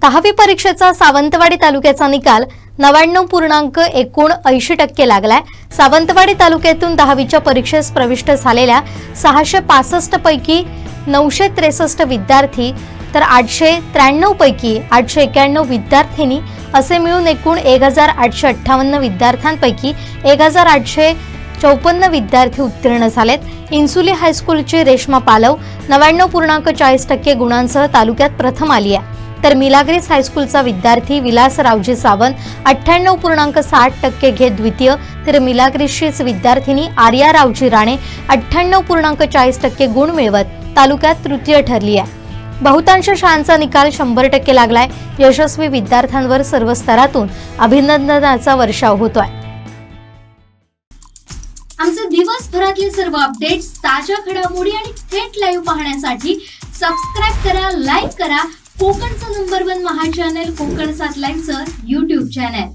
10वी परीक्षेचा सावंतवाडी तालुक्याचा निकाल 99.79% लागलाय। सावंतवाडी तालुक्यातून 10वीच्या परीक्षेस प्रविष्ट झालेल्या 665 पैकी 963 विद्यार्थी तर 893 पैकी 891 विद्यार्थिनी असे मिळून एकूण 1858 विद्यार्थ्यांपैकी 1854 विद्यार्थी उत्तीर्ण झालेत। इन्सुली हायस्कूलची रेश्मा पालव 99.40% गुणांसह तालुक्यात प्रथम आली आहे, तर मिलाग्रीस हायस्कूलचा विद्यार्थी विलास रावजी सावंत 98.60% घेत द्वितीय, तर मिलाग्रीसचीच विद्यार्थिनी आर्या रावजी राणे 98.40% गुण मिळवत तालुक्यात तृतीय ठरली आहे। बहुतांश शाळांचा निकाल 100% लागलाय। यशस्वी विद्यार्थ्यांवर सर्व स्तरातून अभिनंदनाचा वर्षाव होतोय। आमचे दिवसभरातले सर्व अपडेट्स, ताज्या घडामोडी आणि थेट लाईव्ह पाहण्यासाठी सबस्क्राइब करा, लाईक करा कोकणचं नंबर 1 महा चॅनल कोकण 7 लाईव्हचं YouTube चॅनल।